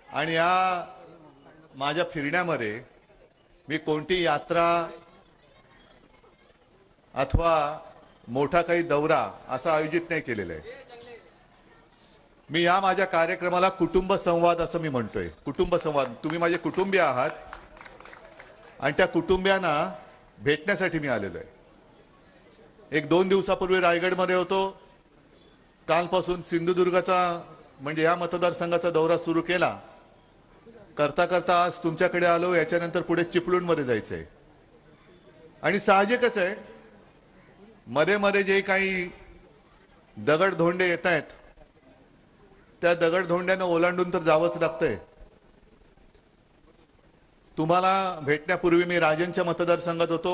आणि या माझ्या फिरण्यामध्ये मी कोणती यात्रा अथवा मोठा काही दौरा असा आयोजित नाही केलेला आहे। मी या माझ्या कार्यक्रमाला कुटुंब संवाद असं मी म्हणतोय। कुटुंब संवाद, तुम्ही माझे कुटुंबीय आहात आणि त्या कुटुंबियांना भेटण्यासाठी मी आलेलो आहे। एक 2 दिवसापूर्वी रायगडमध्ये होतो, कालपासून सिंधुदुर्गाचा म्हणजे या मतदारसंघाचा दौरा सुरू केला। करता करता आज तुमच्याकडे आलो, याच्यानंतर पुढे चिपळूणमध्ये जायचंय। आणि साहजिकच आहे, मध्ये मध्ये जे काही दगडधोंडे येत आहेत त्या दगडधोंड्यांना ओलांडून तर जावंच लागतंय। तुम्हाला भेटण्यापूर्वी मी राजनच्या मतदारसंघात होतो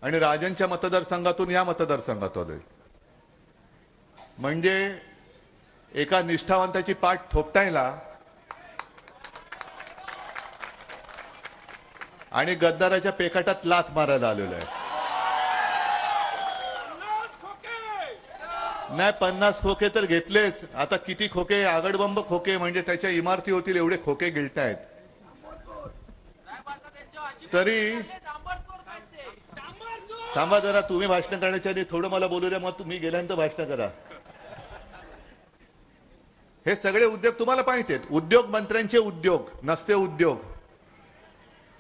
आणि राजनच्या मतदारसंघातून या मतदारसंघात आलोय। म्हणजे एका निष्ठावंताची पाठ थोपटायला आणि गद्दाराच्या पेकाटात लाथ मारायला आलेलो आहे। नाही, 50 खोके तर घेतलेच, आता किती खोके, आगडबंब खोके म्हणजे त्याच्या इमारती होतील एवढे खोके गिळतायत। तरी थांबा जरा, तुम्ही भाषण करण्याच्या आधी थोडं मला बोलू द्या, मग तुम्ही गेल्यानंतर भाषण करा। हे सगळे उद्योग तुम्हाला माहिती आहेत, उद्योग मंत्र्यांचे उद्योग नसते उद्योग।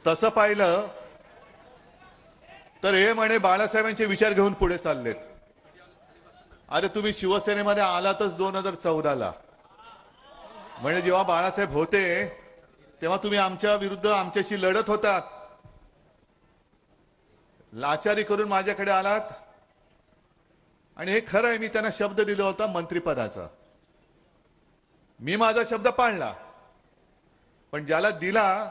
तसं पाहिलं तर हे म्हणे बाळासाहेबांचे विचार घेऊन पुढे चाललेत। अरे तुम्ही शिवसेनेमध्ये आलातच 2014ला, म्हणजे जेव्हा बाळासाहेब होते तेव्हा तुम्ही आमच्या विरुद्ध आमच्याशी लढत होतात, लाचारी करून माझ्याकडे आलात। आणि हे खरं आहे, मी त्यांना शब्द दिला होता मंत्रिपदाचा, मी माझा शब्द पाळला। पण ज्याला दिला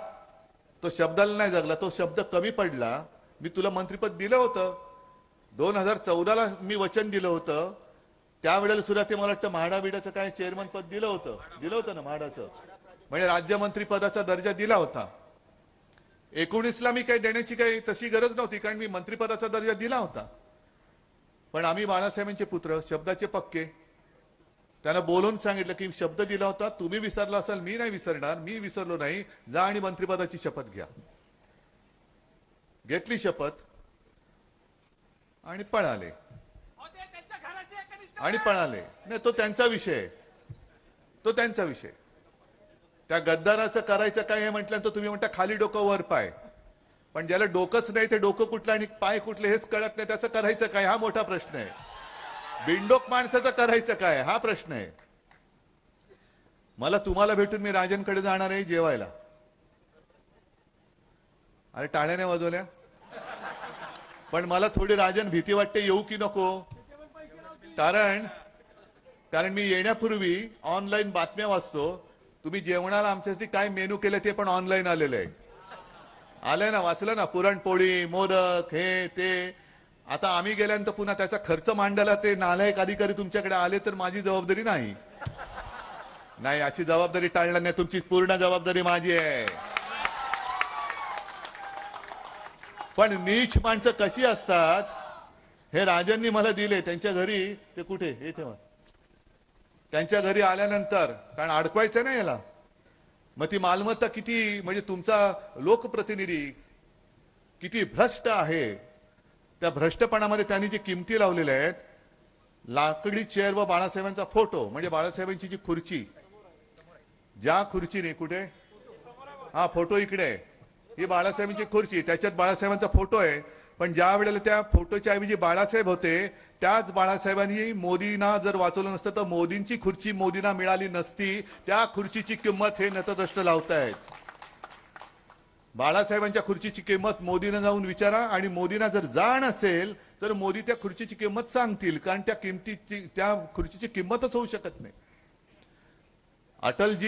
तो शब्दाला नाही जगला, तो शब्द कमी पडला। मी तुला मंत्रिपद दिलं होतं 2014ला, मी वचन दिलं होतं त्यावेळेला सुद्धा ते मला वाटतं म्हाडा बिडाचं काय चेअरमन पद दिलं होतं ना म्हाडाचं, म्हणजे राज्यमंत्री पदाचा दर्जा दिला होता। 19ला मी काही देण्याची काही तशी गरज नव्हती, कारण मी मंत्रिपदाचा दर्जा दिला होता। पण आम्ही बाळासाहेबांचे पुत्र, शब्दाचे पक्के, त्यांना बोलून सांगितलं की शब्द दिला होता, तुम्ही विसरला असाल, मी नाही विसरणार, मी विसरलो नाही, जा आणि मंत्रिपदाची शपथ घ्या। घेतली शपथ आणि पळाले नाही, तो त्यांचा विषय, तो त्यांचा विषय। त्या गद्दाराचं करायचं काय हे म्हटल्यानंतर तुम्ही म्हणता खाली डोकं वर पाय, पण ज्याला डोकंच नाही ते डोकं कुठलं आणि पाय कुठले हेच कळत नाही, त्याचं करायचं काय हा मोठा प्रश्न आहे। बिंडोक माणसाचं करायचं काय हा प्रश्न आहे। मला तुम्हाला भेटून मी राजनकडे जाणार आहे जेवायला। अरे टाळ्याने वाजवल्या, पण मला थोडी राजन भीती वाटते, येऊ की नको। कारण मी येण्यापूर्वी ऑनलाईन बातम्या वाचतो, तुम्ही जेवणाला आमच्यासाठी काय मेनू केले ते पण ऑनलाईन आलेलं आहे, आलंय ना, वाचलं ना, पुरणपोळी, मोदक, हे ते। आता आम्ही गेल्यानंतर पुन्हा त्याचा खर्च मांडायला ते नालायक अधिकारी तुमच्याकडे आले तर माझी जबाबदारी नाही। नाही, अशी जबाबदारी टाळणार नाही, तुमची पूर्ण जबाबदारी माझी आहे। पण नीच माणसं कशी असतात हे राजांनी मला दिले। त्यांच्या घरी ते कुठे हे ठेवा, त्यांच्या घरी आल्यानंतर, कारण अडकवायचं नाही याला, मग ती मालमत्ता किती, म्हणजे तुमचा लोकप्रतिनिधी किती भ्रष्ट आहे, त्या भ्रष्टपणामध्ये त्यांनी जी किमती लावलेल्या आहेत, लाकडी चेअर व बाळासाहेबांचा फोटो, म्हणजे बाळासाहेबांची जी खुर्ची, ज्या खुर्चीने कुठे, हा फोटो इकडे आहे, ही बाळासाहेबांची खुर्ची, त्याच्यात बाळासाहेबांचा फोटो आहे। पण ज्या वेळेला त्या फोटोच्या ऐवजी बाळासाहेब होते, त्याच बाळासाहेबांनी मोदींना जर वाचवलं नसतं तर मोदींची खुर्ची मोदींना मिळाली नसती। त्या खुर्चीची किंमत हे नतद्रष्ट लावतायत। बाळासाहेबांच्या खुर्चीची किंमत मोदींना जाऊन विचारा, आणि मोदींना जर जाण असेल तर मोदी त्या खुर्चीची किंमत सांगतील, कारण त्या खुर्चीची किंमतच होऊ शकत नाही। अटलजी